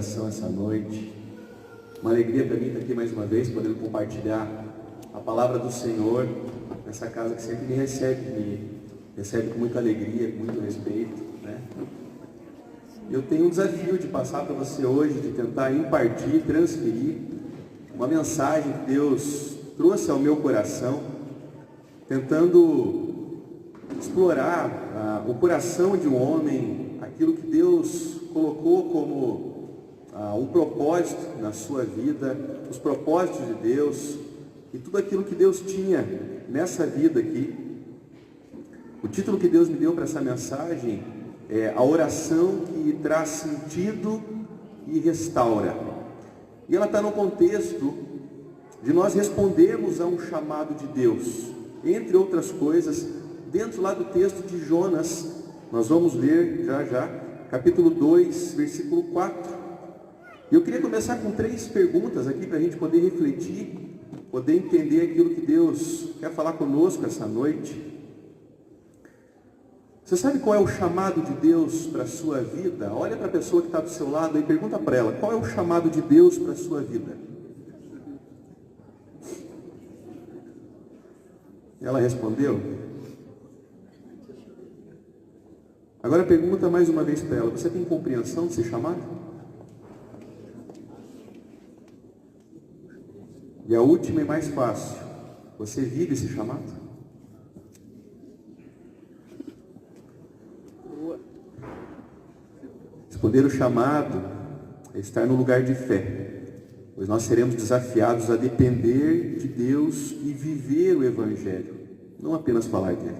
coração essa noite. Uma alegria para mim estar aqui mais uma vez, podendo compartilhar a palavra do Senhor nessa casa que sempre me recebe com muita alegria, com muito respeito, né? Eu tenho um desafio de passar para você hoje, de tentar impartir, transferir uma mensagem que Deus trouxe ao meu coração, tentando explorar o coração de um homem, aquilo que Deus colocou como um propósito na sua vida, os propósitos de Deus e tudo aquilo que Deus tinha nessa vida aqui. O título que Deus me deu para essa mensagem é A Oração que Traz Sentido e Restaura. E ela está no contexto de nós respondermos a um chamado de Deus. Entre outras coisas, dentro lá do texto de Jonas, nós vamos ler já, capítulo 2, versículo 4. E eu queria começar com 3 perguntas aqui para a gente poder refletir, poder entender aquilo que Deus quer falar conosco essa noite. Você sabe qual é o chamado de Deus para a sua vida? Olha para a pessoa que está do seu lado e pergunta para ela, qual é o chamado de Deus para a sua vida? Ela respondeu. Agora pergunta mais uma vez para ela, você tem compreensão desse chamado? E a última e mais fácil, você vive esse chamado? Responder o chamado é estar no lugar de fé, pois nós seremos desafiados a depender de Deus e viver o Evangelho, não apenas falar dele.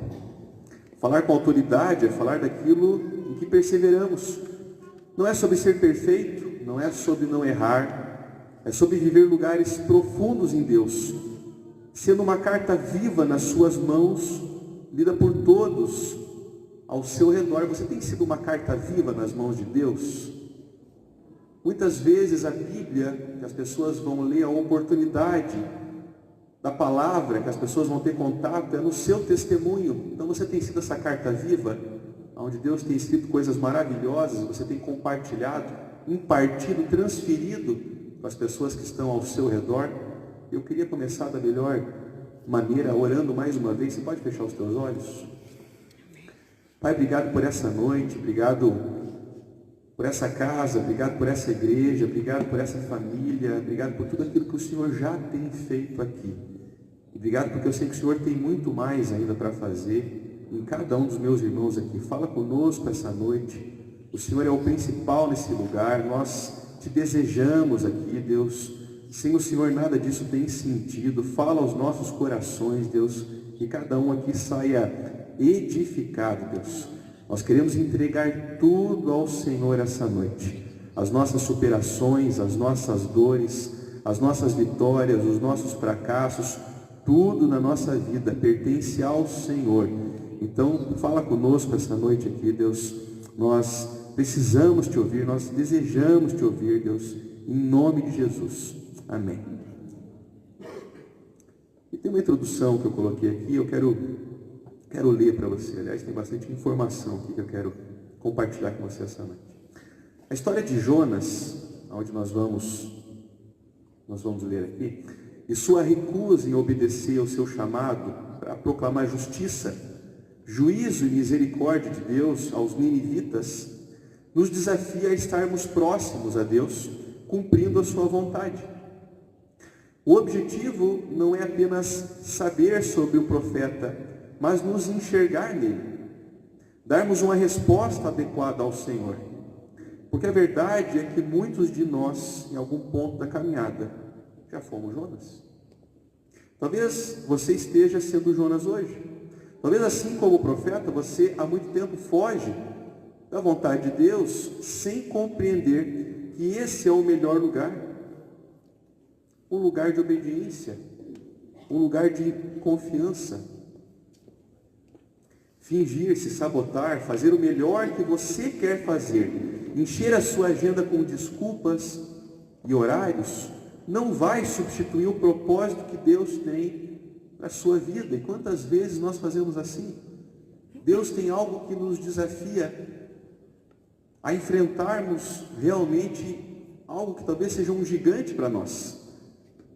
Falar com autoridade é falar daquilo em que perseveramos. Não é sobre ser perfeito, não é sobre não errar, é sobre viver lugares profundos em Deus, sendo uma carta viva nas suas mãos, lida por todos ao seu redor. Você tem sido uma carta viva nas mãos de Deus? Muitas vezes a Bíblia, que as pessoas vão ler, a oportunidade da palavra que as pessoas vão ter contato é no seu testemunho. Então você tem sido essa carta viva, onde Deus tem escrito coisas maravilhosas, você tem compartilhado, impartido, transferido para as pessoas que estão ao seu redor. Eu queria começar da melhor maneira, orando mais uma vez. Você pode fechar os teus olhos? Pai, obrigado por essa noite, obrigado por essa casa, obrigado por essa igreja, obrigado por essa família, obrigado por tudo aquilo que o Senhor já tem feito aqui. Obrigado porque eu sei que o Senhor tem muito mais ainda para fazer em cada um dos meus irmãos aqui. Fala conosco essa noite. O Senhor é o principal nesse lugar. Nós te desejamos aqui, Deus. Sem o Senhor nada disso tem sentido. Fala aos nossos corações, Deus, que cada um aqui saia edificado, Deus. Nós queremos entregar tudo ao Senhor essa noite. As nossas superações, as nossas dores, as nossas vitórias, os nossos fracassos, tudo na nossa vida pertence ao Senhor. Então, fala conosco essa noite aqui, Deus. Nós precisamos te ouvir, nós desejamos te ouvir, Deus, em nome de Jesus. Amém. E tem uma introdução que eu coloquei aqui, eu quero ler para você. Aliás, tem bastante informação aqui que eu quero compartilhar com você essa noite. A história de Jonas, onde nós vamos ler aqui, e sua recusa em obedecer ao seu chamado para proclamar justiça, juízo e misericórdia de Deus aos ninivitas, nos desafia a estarmos próximos a Deus, cumprindo a sua vontade. O objetivo não é apenas saber sobre o profeta, mas nos enxergar nele, darmos uma resposta adequada ao Senhor. Porque a verdade é que muitos de nós, em algum ponto da caminhada, já fomos Jonas. Talvez você esteja sendo Jonas hoje. Talvez assim como o profeta, você há muito tempo foge da vontade de Deus, sem compreender que esse é o melhor lugar. Um lugar de obediência, um lugar de confiança. Fingir, se sabotar, fazer o melhor que você quer fazer, encher a sua agenda com desculpas e horários, não vai substituir o propósito que Deus tem para a sua vida. E quantas vezes nós fazemos assim? Deus tem algo que nos desafia a enfrentarmos realmente algo que talvez seja um gigante para nós.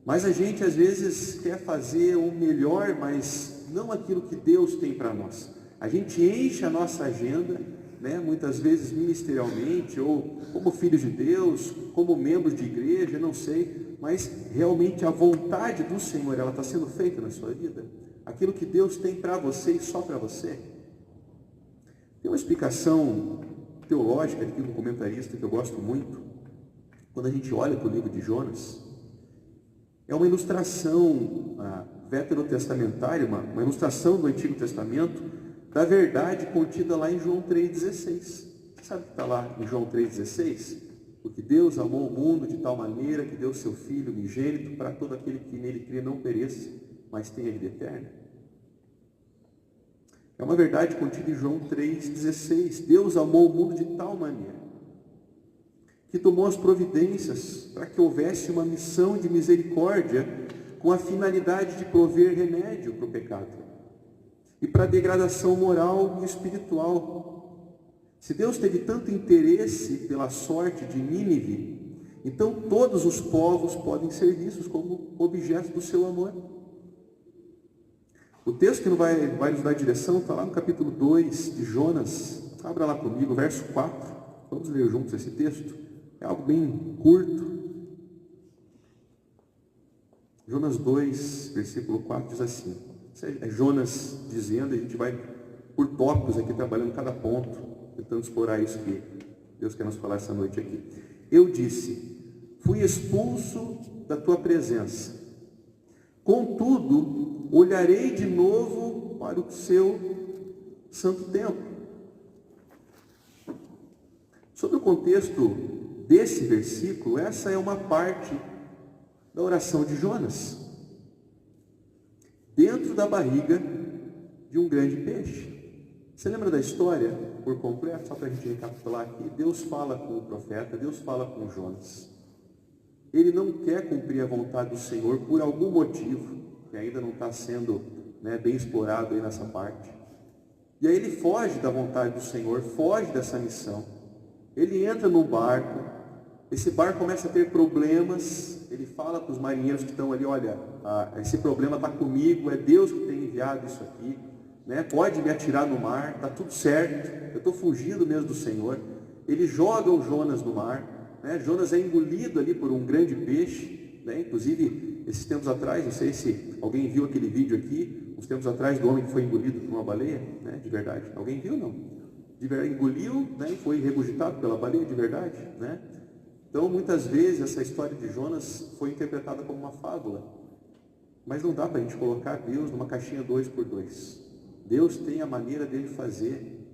Mas a gente às vezes quer fazer o melhor, mas não aquilo que Deus tem para nós. A gente enche a nossa agenda, né, muitas vezes ministerialmente, ou como filhos de Deus, como membros de igreja, não sei, mas realmente a vontade do Senhor, ela está sendo feita na sua vida? Aquilo que Deus tem para você e só para você? Tem uma explicação teológica aqui do comentarista que eu gosto muito. Quando a gente olha para o livro de Jonas, é uma ilustração veterotestamentária, uma ilustração do Antigo Testamento, da verdade contida lá em João 3,16. Você sabe o que está lá em João 3,16? Porque Deus amou o mundo de tal maneira que deu seu Filho unigênito para todo aquele que nele crê não pereça, mas tenha vida eterna. É uma verdade contida em João 3,16. Deus amou o mundo de tal maneira que tomou as providências para que houvesse uma missão de misericórdia com a finalidade de prover remédio para o pecado e para a degradação moral e espiritual. Se Deus teve tanto interesse pela sorte de Nínive, então todos os povos podem ser vistos como objetos do seu amor. O texto que vai nos dar direção está lá no capítulo 2 de Jonas. Abra lá comigo, verso 4. Vamos ler juntos esse texto. É algo bem curto. Jonas 2, versículo 4 diz assim. É Jonas dizendo, a gente vai por tópicos aqui, trabalhando cada ponto, tentando explorar isso que Deus quer nos falar essa noite aqui. Eu disse, fui expulso da tua presença. Contudo, olharei de novo para o seu santo templo. Sobre o contexto desse versículo, essa é uma parte da oração de Jonas. Dentro da barriga de um grande peixe. Você lembra da história por completo? Só para a gente recapitular aqui. Deus fala com o profeta, Deus fala com Jonas. Ele não quer cumprir a vontade do Senhor por algum motivo, que ainda não está sendo bem explorado aí nessa parte. E aí ele foge da vontade do Senhor, foge dessa missão. Ele entra num barco, esse barco começa a ter problemas, ele fala para os marinheiros que estão ali, olha, esse problema está comigo, é Deus que tem enviado isso aqui, pode me atirar no mar, está tudo certo, eu estou fugindo mesmo do Senhor. Ele joga o Jonas no mar, Jonas é engolido ali por um grande peixe, inclusive, esses tempos atrás, não sei se alguém viu aquele vídeo aqui, uns tempos atrás, do homem que foi engolido por uma baleia, de verdade. Alguém viu, não? Engoliu, e foi regurgitado pela baleia, de verdade, Então, muitas vezes, essa história de Jonas foi interpretada como uma fábula. Mas não dá para a gente colocar Deus numa caixinha 2x2. Deus tem a maneira dele fazer,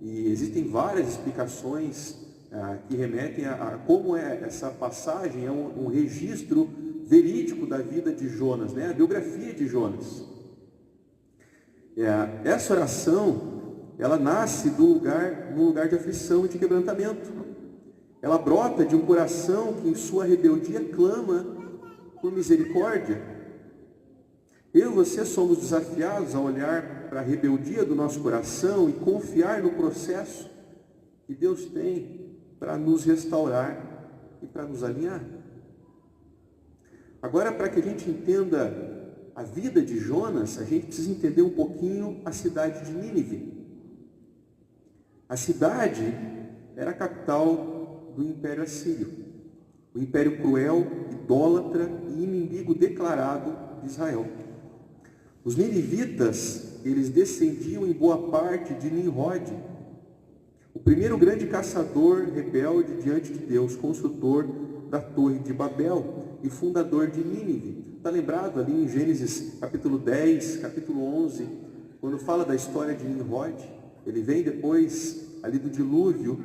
E existem várias explicações que remetem a como essa passagem é um registro verídico da vida de Jonas, a biografia de Jonas. Essa oração, ela nasce num lugar de aflição e de quebrantamento. Ela brota de um coração que em sua rebeldia clama por misericórdia. Eu e você somos desafiados a olhar para a rebeldia do nosso coração e confiar no processo que Deus tem para nos restaurar e para nos alinhar. Agora, para que a gente entenda a vida de Jonas, a gente precisa entender um pouquinho a cidade de Nínive. A cidade era a capital do Império Assírio, o império cruel, idólatra e inimigo declarado de Israel. Os ninivitas, eles descendiam em boa parte de Nimrod, o primeiro grande caçador rebelde diante de Deus, construtor da Torre de Babel e fundador de Nínive. Está lembrado ali em Gênesis capítulo 10, capítulo 11, quando fala da história de Nimrod? Ele vem depois ali do dilúvio,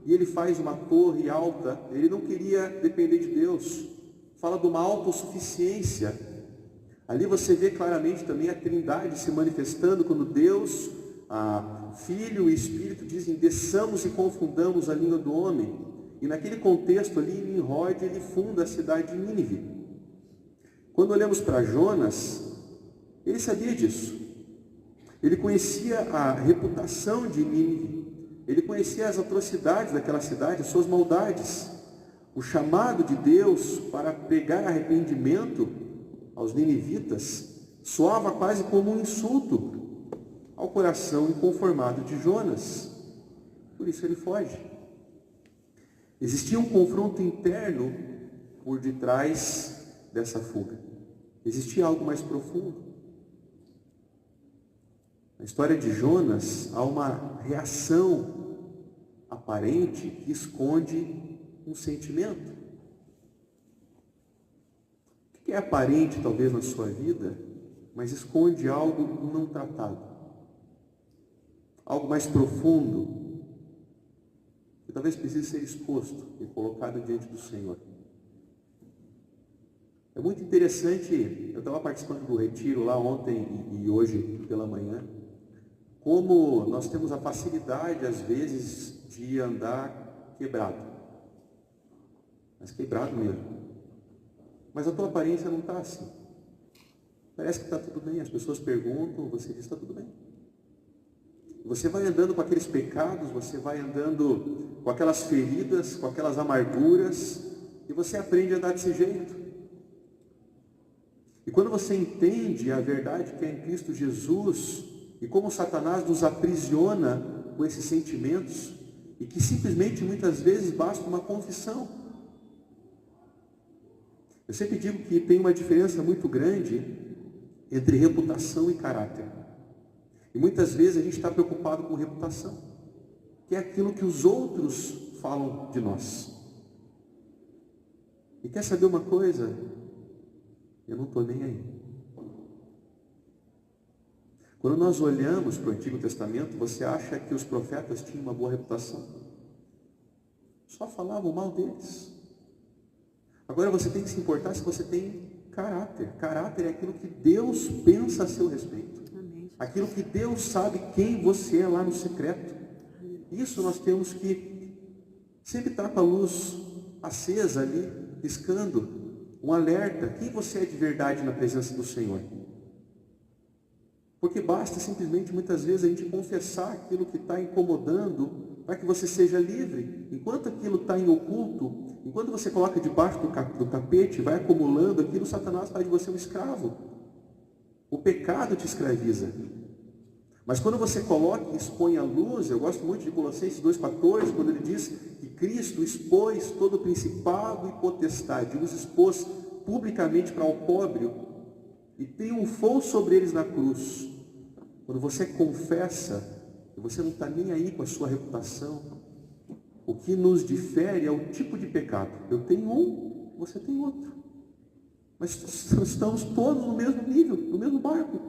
e ele faz uma torre alta. Ele não queria depender de Deus. Fala de uma autossuficiência. Ali você vê claramente também a Trindade se manifestando quando Deus, Filho e Espírito dizem, desçamos e confundamos a língua do homem. E naquele contexto ali, Nimrod, ele funda a cidade de Nínive. Quando olhamos para Jonas, ele sabia disso. Ele conhecia a reputação de Nínive. Ele conhecia as atrocidades daquela cidade, as suas maldades. O chamado de Deus para pregar arrependimento aos ninivitas soava quase como um insulto ao coração inconformado de Jonas. Por isso ele foge. Existia um confronto interno por detrás dessa fuga. Existia algo mais profundo. Na história de Jonas, há uma reação aparente que esconde um sentimento. O que é aparente, talvez, na sua vida, mas esconde algo não tratado. Algo mais profundo, que talvez precise ser exposto e colocado diante do Senhor. É muito interessante, eu estava participando do retiro lá ontem e hoje pela manhã, como nós temos a facilidade, às vezes, de andar quebrado. Mas quebrado mesmo. Mas a tua aparência não está assim. Parece que está tudo bem. As pessoas perguntam, você diz, está tudo bem. Você vai andando com aqueles pecados, você vai andando com aquelas feridas, com aquelas amarguras, e você aprende a andar desse jeito. E quando você entende a verdade que é em Cristo Jesus, e como Satanás nos aprisiona com esses sentimentos, e que simplesmente muitas vezes basta uma confissão. Eu sempre digo que tem uma diferença muito grande entre reputação e caráter. E muitas vezes a gente está preocupado com reputação, que é aquilo que os outros falam de nós. E quer saber uma coisa? Eu não estou nem aí. Quando nós olhamos para o Antigo Testamento, você acha que os profetas tinham uma boa reputação? Só falavam mal deles. Agora você tem que se importar se você tem caráter. Caráter é aquilo que Deus pensa a seu respeito. Amém. Aquilo que Deus sabe quem você é lá no secreto. Isso nós temos que sempre estar com a luz acesa ali, piscando, um alerta. Quem você é de verdade na presença do Senhor? Porque basta simplesmente, muitas vezes, a gente confessar aquilo que está incomodando para que você seja livre. Enquanto aquilo está em oculto, enquanto você coloca debaixo do tapete, vai acumulando aquilo, Satanás faz de você um escravo. O pecado te escraviza. Mas quando você coloca e expõe a luz, eu gosto muito de Colossenses 2,14, quando ele diz que Cristo expôs todo o principado e potestade, os expôs publicamente para o opróbrio, e triunfou sobre eles na cruz. Quando você confessa, e você não está nem aí com a sua reputação, o que nos difere é o tipo de pecado. Eu tenho um, você tem outro. Mas estamos todos no mesmo nível, no mesmo barco.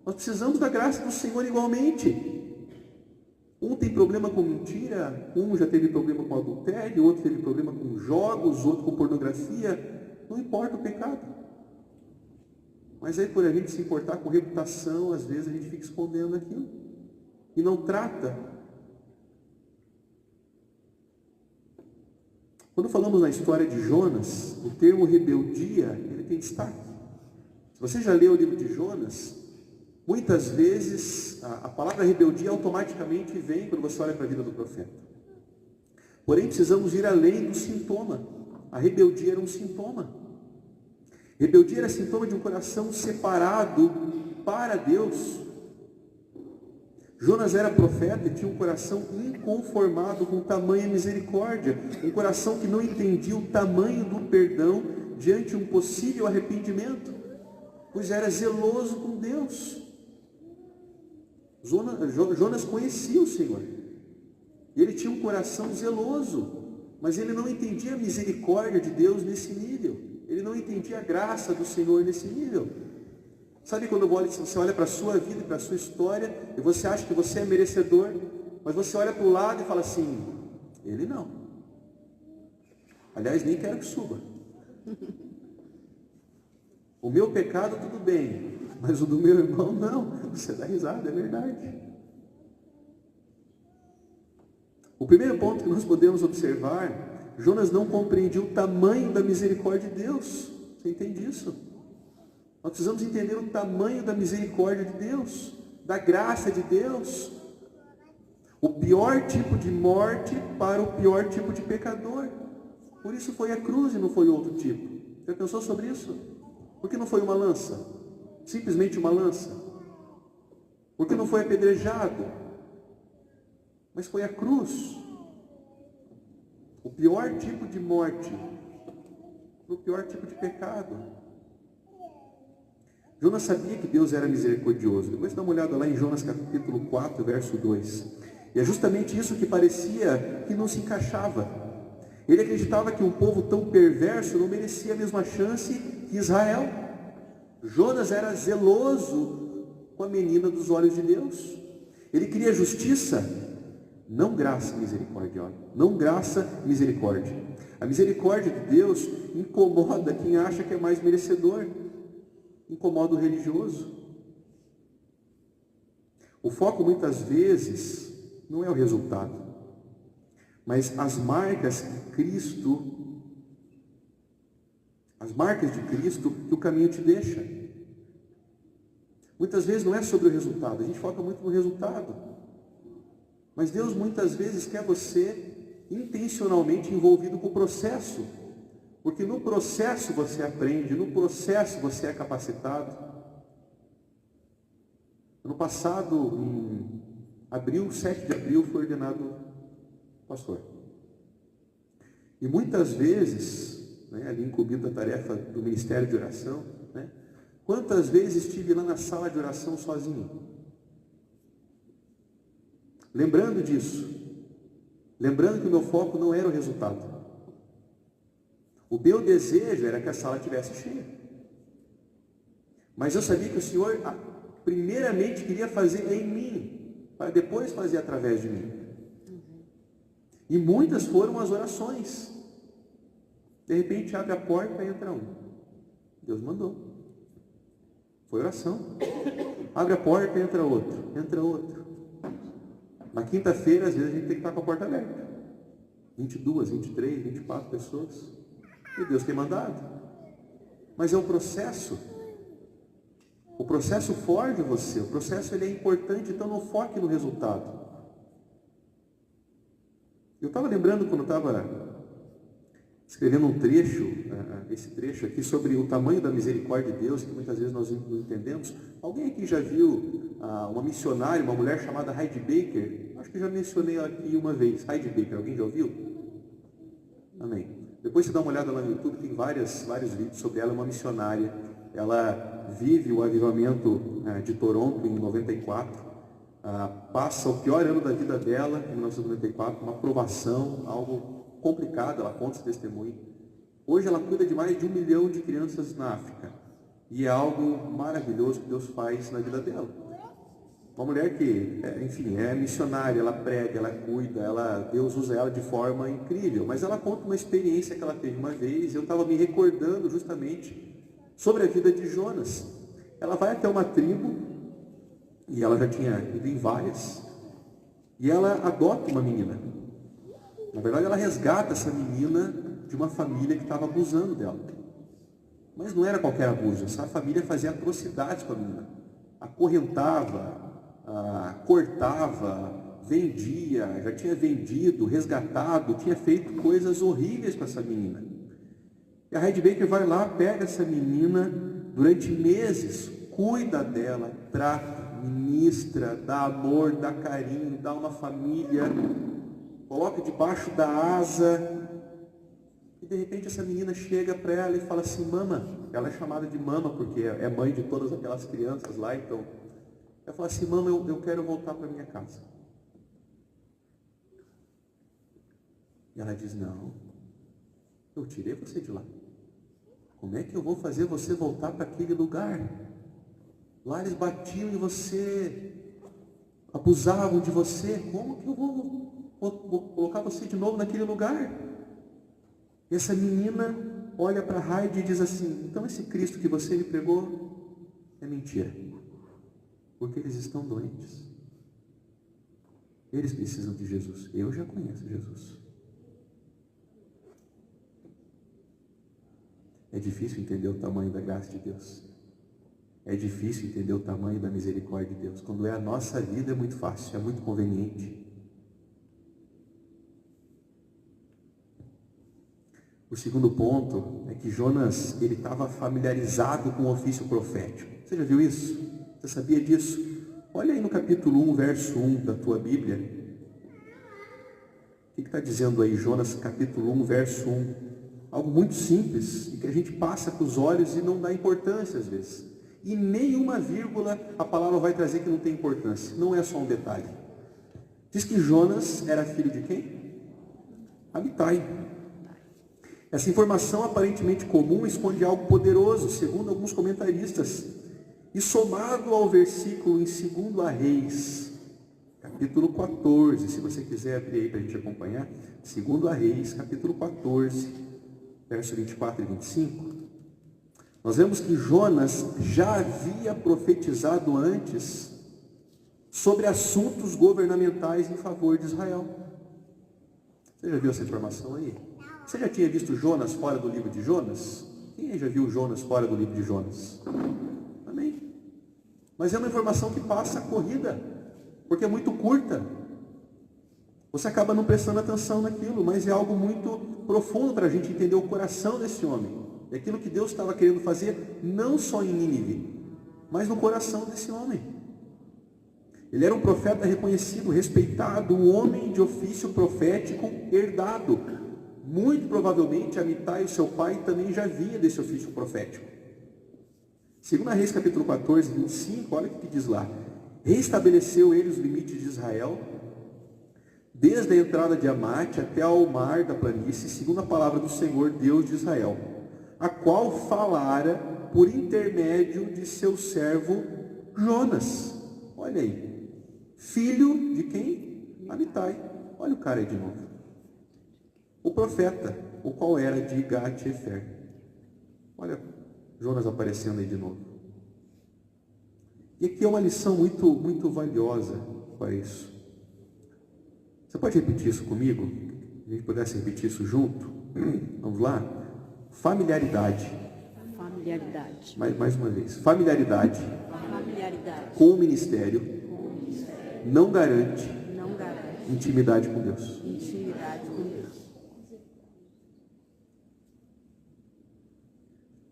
Nós precisamos da graça do Senhor igualmente. Um tem problema com mentira, um já teve problema com adultério, outro teve problema com jogos, outro com pornografia. Não importa o pecado. Mas aí, por a gente se importar com reputação, às vezes a gente fica escondendo aquilo. E não trata. Quando falamos na história de Jonas, o termo rebeldia, ele tem destaque. Se você já leu o livro de Jonas, muitas vezes a palavra rebeldia automaticamente vem quando você olha para a vida do profeta. Porém, precisamos ir além do sintoma. A rebeldia era um sintoma. Rebeldia era sintoma de um coração separado para Deus. Jonas era profeta e tinha um coração inconformado com tamanha misericórdia, um coração que não entendia o tamanho do perdão diante de um possível arrependimento, pois era zeloso com Deus. Jonas conhecia o Senhor, e ele tinha um coração zeloso, mas ele não entendia a misericórdia de Deus nesse nível. Ele não entendia a graça do Senhor nesse nível. Sabe quando você olha para a sua vida e para a sua história, e você acha que você é merecedor, mas você olha para o lado e fala assim, ele não. Aliás, nem quero que suba. O meu pecado tudo bem, mas o do meu irmão não. Você dá risada, é verdade. O primeiro ponto que nós podemos observar, Jonas não compreendia o tamanho da misericórdia de Deus. Você entende isso? Nós precisamos entender o tamanho da misericórdia de Deus, da graça de Deus. O pior tipo de morte para o pior tipo de pecador. Por isso foi a cruz e não foi outro tipo. Já pensou sobre isso? Por que não foi uma lança? Simplesmente uma lança. Por que não foi apedrejado? Mas foi a cruz. O pior tipo de morte. O pior tipo de pecado. Jonas sabia que Deus era misericordioso. Depois dá uma olhada lá em Jonas capítulo 4, verso 2. E é justamente isso que parecia que não se encaixava. Ele acreditava que um povo tão perverso não merecia a mesma chance que Israel. Jonas era zeloso com a menina dos olhos de Deus. Ele queria justiça, não graça e misericórdia. Não graça e misericórdia. A misericórdia de Deus incomoda quem acha que é mais merecedor. Incomoda o religioso. O foco muitas vezes não é o resultado, mas as marcas de Cristo que o caminho te deixa. Muitas vezes não é sobre o resultado, a gente foca muito no resultado, mas Deus muitas vezes quer você intencionalmente envolvido com o processo. Porque no processo você aprende, no processo você é capacitado. Ano passado, em abril, 7 de abril, foi ordenado pastor. E muitas vezes, ali incumbido da tarefa do ministério de oração, quantas vezes estive lá na sala de oração sozinho? Lembrando disso, lembrando que o meu foco não era o resultado. O meu desejo era que a sala estivesse cheia. Mas eu sabia que o Senhor, primeiramente, queria fazer em mim, para depois fazer através de mim. E muitas foram as orações. De repente, abre a porta e entra um. Deus mandou. Foi oração. Abre a porta e entra outro. Entra outro. Na quinta-feira, às vezes, a gente tem que estar com a porta aberta. 22, 23, 24 pessoas. E Deus tem mandado. Mas é um processo. O processo forja você. O processo ele é importante, então não foque no resultado. Eu estava lembrando quando eu estava escrevendo um trecho, esse trecho aqui, sobre o tamanho da misericórdia de Deus, que muitas vezes nós não entendemos. Alguém aqui já viu uma missionária, uma mulher chamada Heidi Baker? Acho que já mencionei ela aqui uma vez. Heidi Baker, alguém já ouviu? Amém. Depois você dá uma olhada lá no YouTube, tem vários vídeos sobre ela, uma missionária. Ela vive o avivamento de Toronto em 94, passa o pior ano da vida dela, em 1994, uma provação, algo complicado, ela conta esse testemunho. Hoje ela cuida de mais de 1 milhão de crianças na África, e é algo maravilhoso que Deus faz na vida dela. Uma mulher que, enfim, é missionária, ela prega, ela cuida, Deus usa ela de forma incrível. Mas ela conta uma experiência que ela teve uma vez, eu estava me recordando justamente sobre a vida de Jonas. Ela vai até uma tribo, e ela já tinha ido em várias, e ela adota uma menina. Na verdade, ela resgata essa menina de uma família que estava abusando dela. Mas não era qualquer abuso, essa família fazia atrocidades com a menina. Acorrentava, cortava, vendia, já tinha vendido, resgatado, tinha feito coisas horríveis com essa menina. E a Heidi Baker vai lá, pega essa menina, durante meses, cuida dela, trata, ministra, dá amor, dá carinho, dá uma família, coloca debaixo da asa. E de repente essa menina chega para ela e fala assim: mama. Ela é chamada de mama porque é mãe de todas aquelas crianças lá, então ela fala assim: mama, eu quero voltar para minha casa. E ela diz: não, eu tirei você de lá. Como é que eu vou fazer você voltar para aquele lugar? Lá eles batiam em você, abusavam de você. Como que eu vou colocar você de novo naquele lugar? E essa menina olha para Heidi e diz assim: então esse Cristo que você me pregou é mentira. Porque eles estão doentes. Eles precisam de Jesus. Eu já conheço Jesus. É difícil entender o tamanho da graça de Deus. É difícil entender o tamanho da misericórdia de Deus. Quando é a nossa vida é muito fácil, é muito conveniente. O segundo ponto é que Jonas, ele estava familiarizado com o ofício profético. Você já viu isso? Você sabia disso? Olha aí no capítulo 1, verso 1 da tua Bíblia. O que está dizendo aí Jonas, capítulo 1, verso 1? Algo muito simples e que a gente passa com os olhos e não dá importância às vezes. E nenhuma vírgula a palavra vai trazer que não tem importância. Não é só um detalhe. Diz que Jonas era filho de quem? Amitai. Essa informação aparentemente comum esconde algo poderoso, segundo alguns comentaristas. E somado ao versículo em 2 Reis, capítulo 14, se você quiser abrir aí para a gente acompanhar, 2 Reis, capítulo 14, verso 24 e 25, nós vemos que Jonas já havia profetizado antes sobre assuntos governamentais em favor de Israel. Você já viu essa informação aí? Você já tinha visto Jonas fora do livro de Jonas? Quem aí já viu Jonas fora do livro de Jonas? Amém. Mas é uma informação que passa corrida, porque é muito curta. Você acaba não prestando atenção naquilo, mas é algo muito profundo para a gente entender o coração desse homem. É aquilo que Deus estava querendo fazer, não só em Nínive, mas no coração desse homem. Ele era um profeta reconhecido, respeitado, um homem de ofício profético herdado. Muito provavelmente Amitai, o seu pai, também já via desse ofício profético. 2 Reis capítulo 14, 25, olha o que diz lá. Reestabeleceu ele os limites de Israel, desde a entrada de Amate até ao mar da planície, segundo a palavra do Senhor, Deus de Israel, a qual falara por intermédio de seu servo Jonas. Olha aí. Filho de quem? Amitai. Olha o cara aí de novo. O profeta, o qual era de Gat-Hefer. Olha Jonas aparecendo aí de novo. E aqui é uma lição muito valiosa para isso. Você pode repetir isso comigo? A gente pudesse repetir isso junto? Vamos lá? Familiaridade. Familiaridade. Mais uma vez. Familiaridade. Familiaridade. Com o ministério. Com o ministério. Não garante. Não garante. Intimidade com Deus. Intimidade com Deus.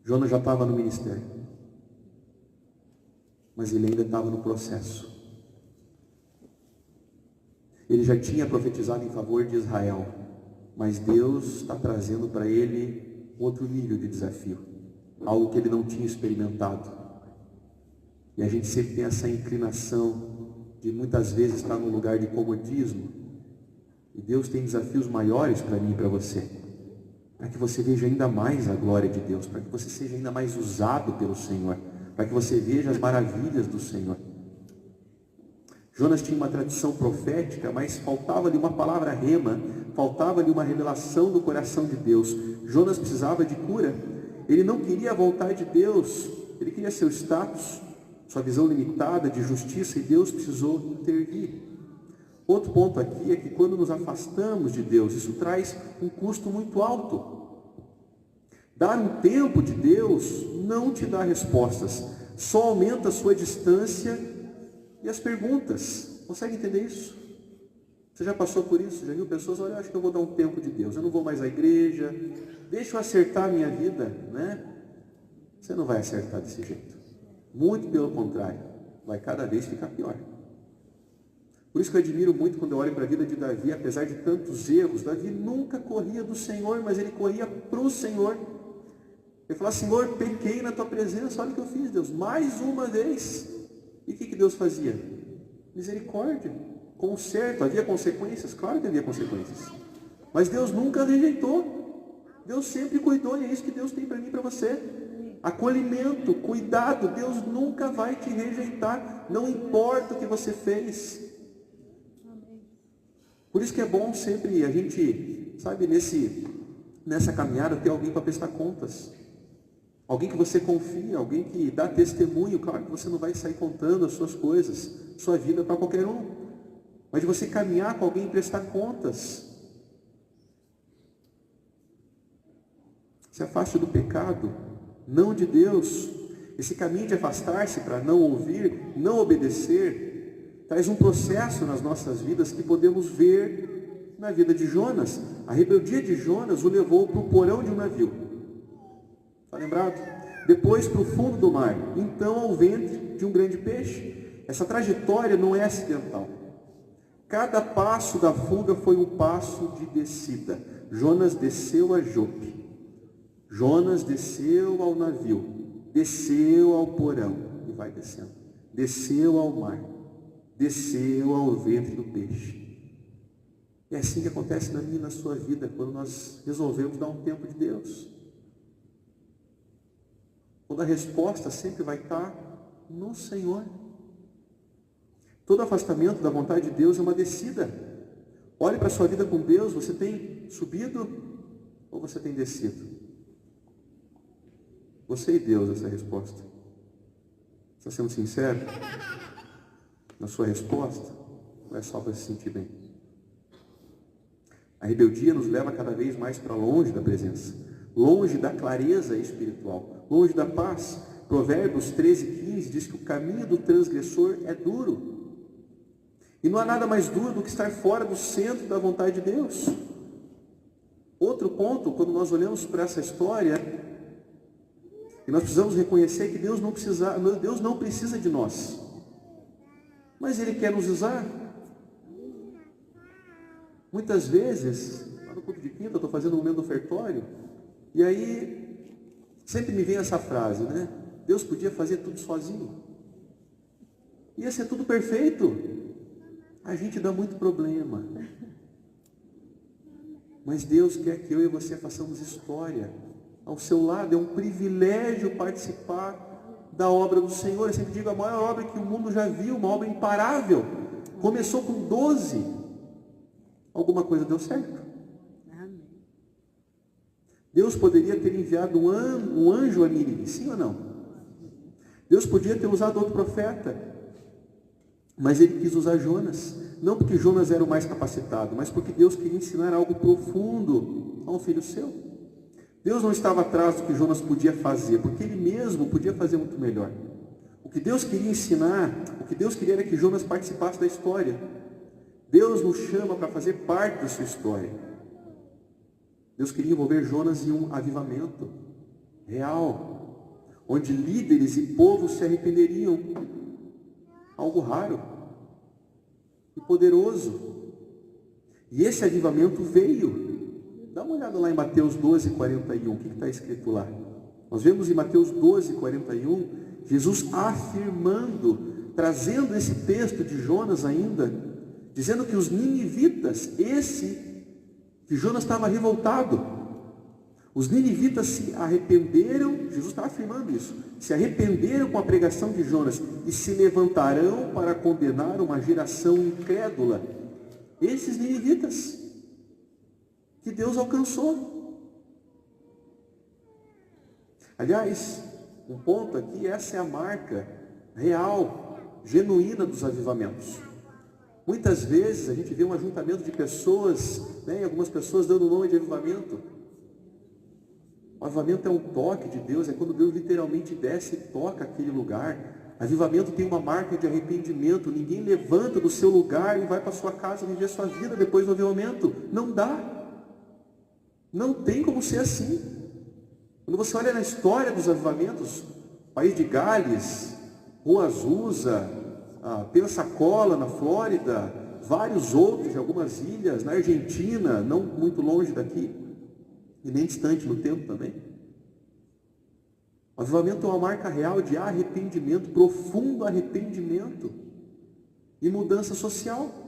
Jonas já estava no ministério, mas ele ainda estava no processo. Ele já tinha profetizado em favor de Israel, mas Deus está trazendo para ele outro nível de desafio, algo que ele não tinha experimentado. E a gente sempre tem essa inclinação de muitas vezes estar num lugar de comodismo, e Deus tem desafios maiores para mim e para você. Para que você veja ainda mais a glória de Deus, para que você seja ainda mais usado pelo Senhor, para que você veja as maravilhas do Senhor. Jonas tinha uma tradição profética, mas faltava-lhe uma palavra rema, faltava-lhe uma revelação do coração de Deus. Jonas precisava de cura, ele não queria a vontade de Deus, ele queria seu status, sua visão limitada de justiça, e Deus precisou intervir. Outro ponto aqui é que quando nos afastamos de Deus, isso traz um custo muito alto. Dar um tempo de Deus não te dá respostas, só aumenta a sua distância e as perguntas. Consegue entender isso? Você já passou por isso? Já viu pessoas, olha, eu acho que eu vou dar um tempo de Deus, eu não vou mais à igreja, deixa eu acertar a minha vida, né? Você não vai acertar desse jeito. Muito pelo contrário, vai cada vez ficar pior. Por isso que eu admiro muito quando eu olho para a vida de Davi, apesar de tantos erros, Davi nunca corria do Senhor, mas ele corria para o Senhor. Ele falava, Senhor, pequei na tua presença, olha o que eu fiz, Deus, mais uma vez. E o que Deus fazia? Misericórdia, conserto, havia consequências? Claro que havia consequências. Mas Deus nunca rejeitou. Deus sempre cuidou, e é isso que Deus tem para mim e para você. Acolhimento, cuidado, Deus nunca vai te rejeitar, não importa o que você fez. Por isso que é bom sempre a gente, sabe, nessa caminhada ter alguém para prestar contas. Alguém que você confia, alguém que dá testemunho. Claro que você não vai sair contando as suas coisas, sua vida para qualquer um. Mas de você caminhar com alguém e prestar contas. Se afaste do pecado, não de Deus. Esse caminho de afastar-se para não ouvir, não obedecer, traz um processo nas nossas vidas que podemos ver na vida de Jonas. A rebeldia de Jonas o levou para o porão de um navio. Está lembrado? Depois para o fundo do mar. Então ao ventre de um grande peixe. Essa trajetória não é acidental. Cada passo da fuga foi um passo de descida. Jonas desceu a Jope. Jonas desceu ao navio. Desceu ao porão. E vai descendo. Desceu ao mar. Desceu ao ventre do peixe. É assim que acontece na minha e na sua vida, quando nós resolvemos dar um tempo de Deus. Quando a resposta sempre vai estar no Senhor. Todo afastamento da vontade de Deus é uma descida. Olhe para a sua vida com Deus, você tem subido ou você tem descido? Você e Deus, essa é a resposta. Está sendo sincero na sua resposta? Ou é só para se sentir bem? A rebeldia nos leva cada vez mais para longe da presença, longe da clareza espiritual, longe da paz. Provérbios 13:15 diz que o caminho do transgressor é duro. E não há nada mais duro do que estar fora do centro da vontade de Deus. Outro ponto, quando nós olhamos para essa história, e nós precisamos reconhecer que Deus não precisa de nós, mas Ele quer nos usar. Muitas vezes, lá no culto de quinta, eu estou fazendo um momento ofertório, e aí sempre me vem essa frase, né? Deus podia fazer tudo sozinho. Ia ser tudo perfeito. A gente dá muito problema. Mas Deus quer que eu e você façamos história ao seu lado. É um privilégio participar da obra do Senhor. Eu sempre digo, a maior obra que o mundo já viu, uma obra imparável. Começou com 12. Alguma coisa deu certo. Amém. Deus poderia ter enviado um anjo a Nínive, sim ou não? Deus podia ter usado outro profeta, mas Ele quis usar Jonas. Não porque Jonas era o mais capacitado, mas porque Deus queria ensinar algo profundo a um filho seu. Deus não estava atrás do que Jonas podia fazer, porque Ele mesmo podia fazer muito melhor. O que Deus queria ensinar, o que Deus queria era que Jonas participasse da história. Deus nos chama para fazer parte da sua história. Deus queria envolver Jonas em um avivamento real, onde líderes e povos se arrependeriam. Algo raro e poderoso. E esse avivamento veio. Dá uma olhada lá em Mateus 12:41. O que está escrito lá? Nós vemos em Mateus 12:41, Jesus afirmando, trazendo esse texto de Jonas ainda, dizendo que os ninivitas, que Jonas estava revoltado, os ninivitas se arrependeram, Jesus está afirmando isso, se arrependeram com a pregação de Jonas e se levantarão para condenar uma geração incrédula. Esses ninivitas que Deus alcançou. Aliás, um ponto aqui, essa é a marca real, genuína dos avivamentos. Muitas vezes a gente vê um ajuntamento de pessoas, e algumas pessoas dando o nome de avivamento. O avivamento é um toque de Deus, é quando Deus literalmente desce e toca aquele lugar. Avivamento tem uma marca de arrependimento. Ninguém levanta do seu lugar e vai para a sua casa viver a sua vida depois do avivamento. Não dá. Não tem como ser assim. Quando você olha na história dos avivamentos, país de Gales, Rua Azusa, Pensacola, na Flórida, vários outros, em algumas ilhas, na Argentina, não muito longe daqui, e nem distante no tempo também. O avivamento é uma marca real de arrependimento, profundo arrependimento e mudança social.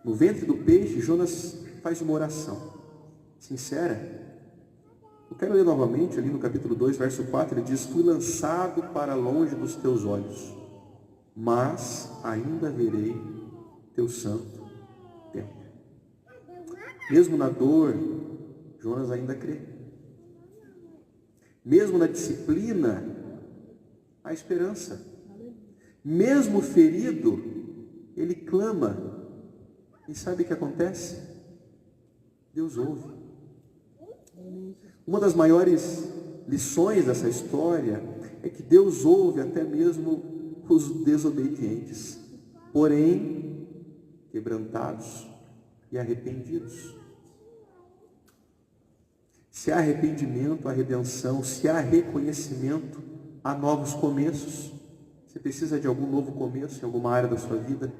No ventre do peixe, Jonas faz uma oração sincera. Eu quero ler novamente ali no capítulo 2, verso 4, ele diz: fui lançado para longe dos teus olhos, mas ainda verei teu santo templo. Mesmo na dor, Jonas ainda crê. Mesmo na disciplina, há esperança. Mesmo ferido, ele clama. E sabe o que acontece? Deus ouve. Uma das maiores lições dessa história é que Deus ouve até mesmo os desobedientes. porém quebrantados e arrependidos. Se há arrependimento, há redenção. Se há reconhecimento, há novos começos. Você precisa de algum novo começo em alguma área da sua vida?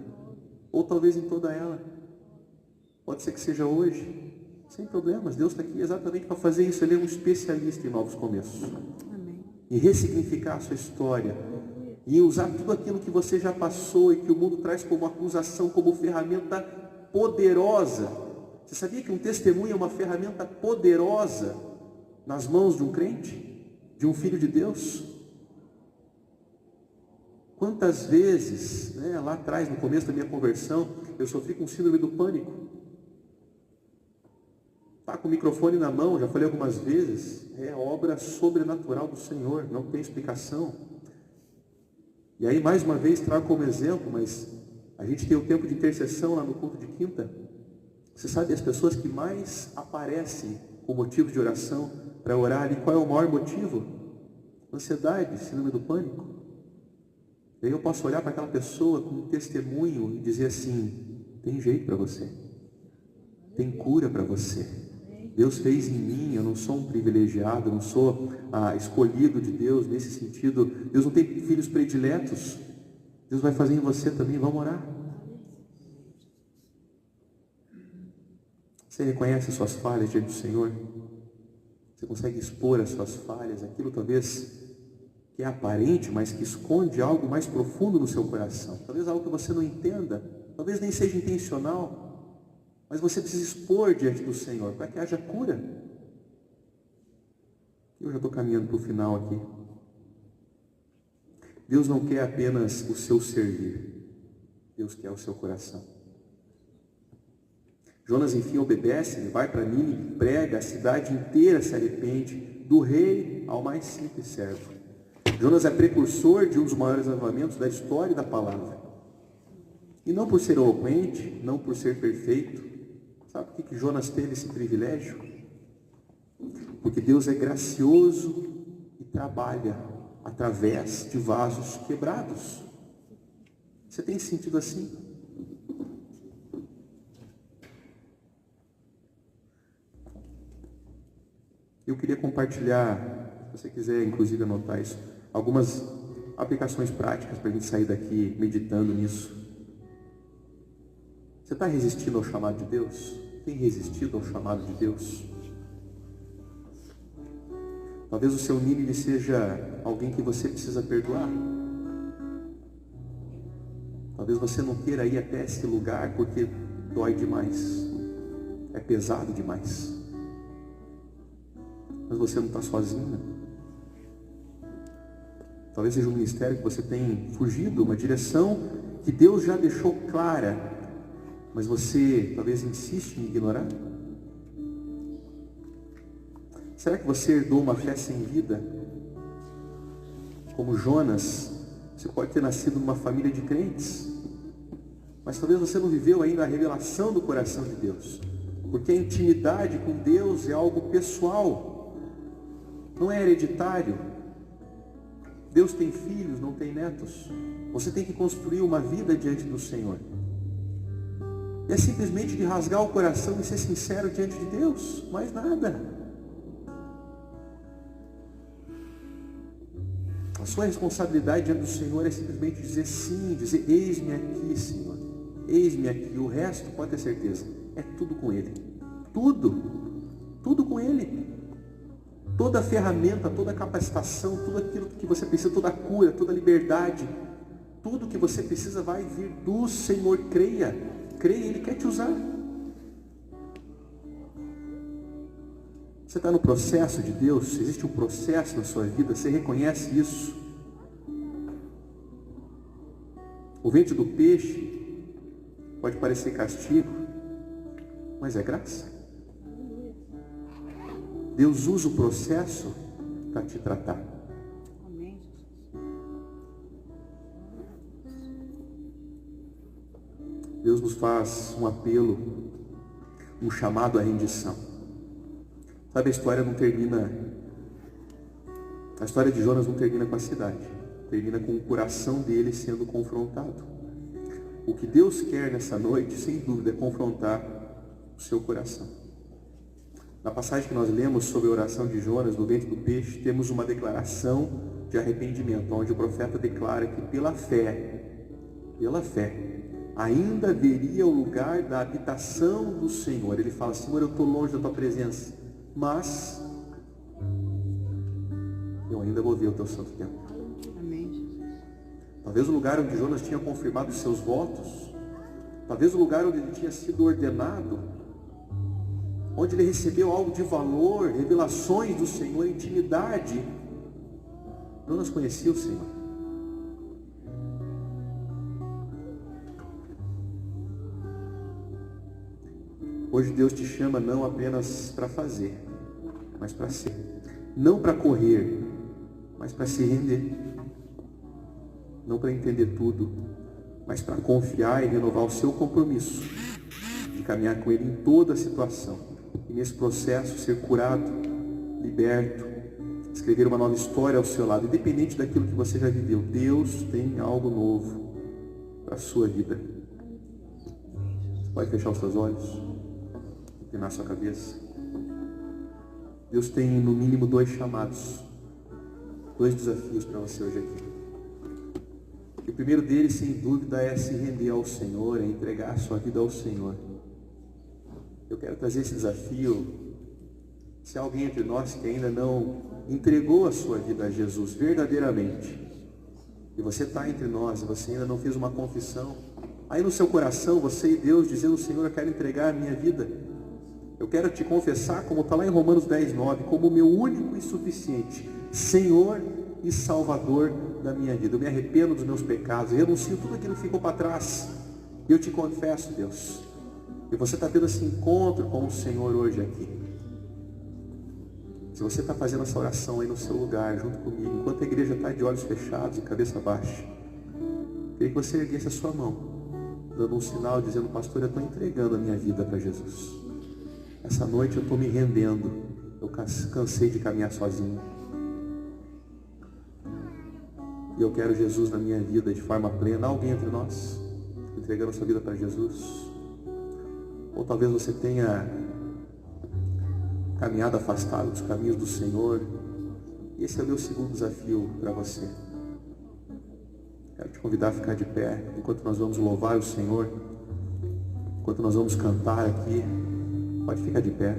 Ou talvez em toda ela. Pode ser que seja hoje. Sem problemas. Deus está aqui exatamente para fazer isso. Ele é um especialista em novos começos. Amém. Em ressignificar a sua história. E usar tudo aquilo que você já passou e que o mundo traz como acusação, como ferramenta poderosa. Você sabia que um testemunho é uma ferramenta poderosa nas mãos de um crente? De um filho de Deus? Quantas vezes, lá atrás, no começo da minha conversão, eu sofri com síndrome do pânico. Tá com o microfone na mão, já falei algumas vezes, é obra sobrenatural do Senhor, não tem explicação. E aí, mais uma vez, trago como exemplo, mas a gente tem o tempo de intercessão lá no culto de quinta. Você sabe as pessoas que mais aparecem com motivo de oração para orar ali, qual é o maior motivo? Ansiedade, síndrome do pânico. E aí eu posso olhar para aquela pessoa com um testemunho e dizer assim, tem jeito para você, tem cura para você. Deus fez em mim, eu não sou um privilegiado, eu não sou escolhido de Deus nesse sentido. Deus não tem filhos prediletos. Deus vai fazer em você também, vamos orar. Você reconhece as suas falhas diante do Senhor? Você consegue expor as suas falhas, aquilo talvez que é aparente, mas que esconde algo mais profundo no seu coração. Talvez algo que você não entenda, talvez nem seja intencional, mas você precisa expor diante do Senhor, para que haja cura. Eu já estou caminhando para o final aqui. Deus não quer apenas o seu servir, Deus quer o seu coração. Jonas, enfim, obedece, ele vai para Nínive, prega, a cidade inteira se arrepende, do rei ao mais simples servo. Jonas é precursor de um dos maiores avivamentos da história da palavra. E não por ser eloquente, não por ser perfeito. Sabe por que Jonas teve esse privilégio? Porque Deus é gracioso e trabalha através de vasos quebrados. Você tem sentido assim? Eu queria compartilhar, se você quiser inclusive anotar isso, algumas aplicações práticas para a gente sair daqui meditando nisso. Você está resistindo ao chamado de Deus? Tem resistido ao chamado de Deus? Talvez o seu Nínive seja alguém que você precisa perdoar. Talvez você não queira ir até esse lugar porque dói demais. É pesado demais. Mas você não está sozinho. Talvez seja um ministério que você tem fugido, uma direção que Deus já deixou clara, mas você talvez insiste em ignorar. Será que você herdou uma fé sem vida? Como Jonas, você pode ter nascido numa família de crentes, mas talvez você não viveu ainda a revelação do coração de Deus, porque a intimidade com Deus é algo pessoal, não é hereditário. Deus tem filhos, não tem netos. Você tem que construir uma vida diante do Senhor. E é simplesmente de rasgar o coração e ser sincero diante de Deus, mais nada. A sua responsabilidade diante do Senhor é simplesmente dizer sim, dizer eis-me aqui, Senhor, eis-me aqui. O resto, pode ter certeza, é tudo com Ele. Tudo com Ele. Toda a ferramenta, toda a capacitação, tudo aquilo que você precisa, toda a cura, toda a liberdade, tudo que você precisa vai vir do Senhor. Creia, Ele quer te usar. Você está no processo de Deus, existe um processo na sua vida, você reconhece isso. O ventre do peixe pode parecer castigo, mas é graça. Deus usa o processo para te tratar. Amém. Deus nos faz um apelo, um chamado à rendição. Sabe, a história não termina, a história de Jonas não termina com a cidade, termina com o coração dele sendo confrontado. O que Deus quer nessa noite, sem dúvida, é confrontar o seu coração. Na passagem que nós lemos sobre a oração de Jonas no ventre do peixe, temos uma declaração de arrependimento, onde o profeta declara que pela fé, ainda veria o lugar da habitação do Senhor. Ele fala: Senhor, eu estou longe da tua presença, mas eu ainda vou ver o teu santo templo. Amém, Jesus. Talvez o lugar onde Jonas tinha confirmado os seus votos, talvez o lugar onde ele tinha sido ordenado, onde ele recebeu algo de valor, revelações do Senhor, intimidade. Jonas conhecia o Senhor. Hoje Deus te chama não apenas para fazer, mas para ser. Não para correr, mas para se render. Não para entender tudo, mas para confiar e renovar o seu compromisso de caminhar com Ele em toda a situação. E nesse processo ser curado, liberto, escrever uma nova história ao seu lado, independente daquilo que você já viveu. Deus tem algo novo para a sua vida. Você pode fechar os seus olhos, inclinar sua cabeça. Deus tem no mínimo 2 chamados, 2 desafios para você hoje aqui. E o primeiro deles, sem dúvida, é se render ao Senhor, é entregar a sua vida ao Senhor. Eu quero trazer esse desafio. Se há alguém entre nós que ainda não entregou a sua vida a Jesus verdadeiramente, e você está entre nós, e você ainda não fez uma confissão, aí no seu coração, você e Deus dizendo: Senhor, eu quero entregar a minha vida. Eu quero te confessar, como está lá em Romanos 10:9, como o meu único e suficiente Senhor e Salvador da minha vida. Eu me arrependo dos meus pecados, renuncio tudo aquilo que ficou para trás, e eu te confesso, Deus. E você está tendo esse encontro com o Senhor hoje aqui. Se você está fazendo essa oração aí no seu lugar, junto comigo, enquanto a igreja está de olhos fechados e cabeça baixa, eu queria que você erguesse a sua mão, dando um sinal, dizendo: pastor, eu estou entregando a minha vida para Jesus. Essa noite eu estou me rendendo, eu cansei de caminhar sozinho. E eu quero Jesus na minha vida de forma plena. Alguém entre nós entregando a sua vida para Jesus? Ou talvez você tenha caminhado afastado dos caminhos do Senhor. E esse é o meu segundo desafio para você. Quero te convidar a ficar de pé enquanto nós vamos louvar o Senhor, enquanto nós vamos cantar aqui. Pode ficar de pé.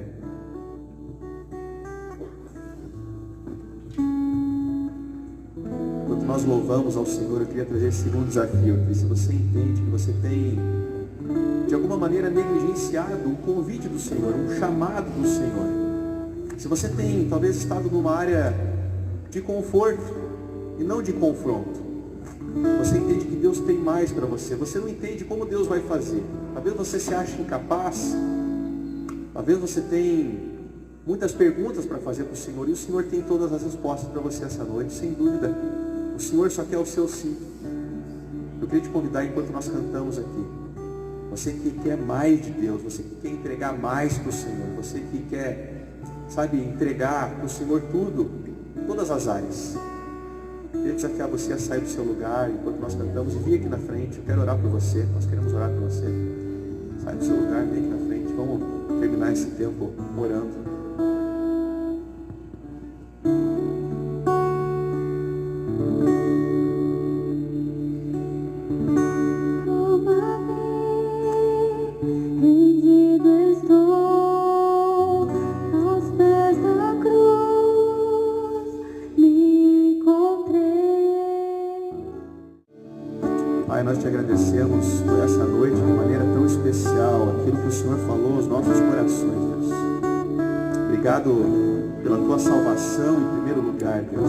Enquanto nós louvamos ao Senhor, eu queria trazer esse segundo desafio aqui. Se você entende que você tem, de alguma maneira, negligenciado o convite do Senhor, um chamado do Senhor. Se você tem, talvez, estado numa área de conforto e não de confronto. Você entende que Deus tem mais para você. Você não entende como Deus vai fazer. Talvez você se ache incapaz. Talvez você tenha muitas perguntas para fazer para o Senhor, e o Senhor tem todas as respostas para você essa noite, sem dúvida. O Senhor só quer o seu sim. Eu queria te convidar, enquanto nós cantamos aqui, você que quer mais de Deus, você que quer entregar mais para o Senhor, você que quer, entregar para o Senhor tudo, todas as áreas. Eu queria desafiar você a sair do seu lugar enquanto nós cantamos e vir aqui na frente. Eu quero orar por você, nós queremos orar por você. Sai do seu lugar, vem aqui na frente. Vamos terminar esse tempo orando. Pai, nós te agradecemos por essa noite de maneira tão especial, aquilo que o Senhor falou aos nossos corações, Deus. Obrigado pela tua salvação em primeiro lugar, Deus.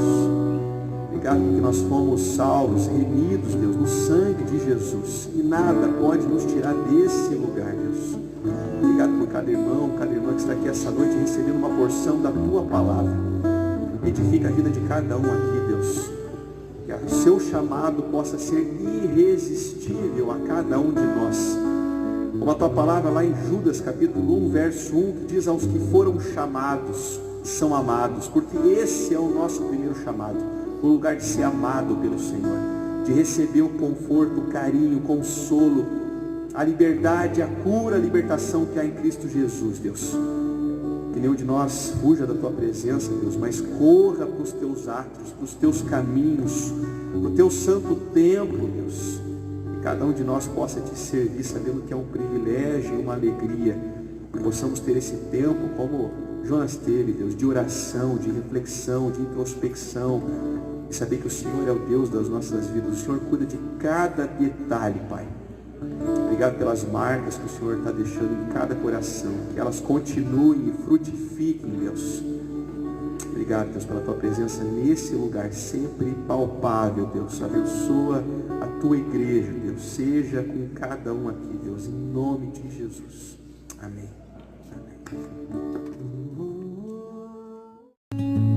Obrigado porque nós fomos salvos, remidos, Deus, no sangue de Jesus. E nada pode nos tirar desse lugar, Deus. Obrigado por cada irmão, cada irmã que está aqui essa noite recebendo uma porção da tua palavra. Edifica a vida de cada um aqui, Deus. Que o seu chamado possa ser irresistível a cada um de nós. Como a tua palavra lá em Judas capítulo 1, verso 1, que diz: aos que foram chamados são amados, porque esse é o nosso primeiro chamado, o lugar de ser amado pelo Senhor. de receber o conforto, o carinho, o consolo, a liberdade, a cura, a libertação que há em Cristo Jesus, Deus. Que nenhum de nós fuja da tua presença, Deus, mas corra para os teus atos, para os teus caminhos, para o teu santo templo, Deus. Que cada um de nós possa te servir, sabendo que é um privilégio e uma alegria, que possamos ter esse tempo como Jonas teve, Deus, de oração, de reflexão, de introspecção, e saber que o Senhor é o Deus das nossas vidas. O Senhor cuida de cada detalhe, Pai. Obrigado pelas marcas que o Senhor está deixando em cada coração, que elas continuem e frutifiquem, Deus. Obrigado, Deus, pela tua presença nesse lugar, sempre palpável, Deus. Abençoa a tua igreja, Deus. Seja com cada um aqui, Deus, em nome de Jesus. Amém. Amém.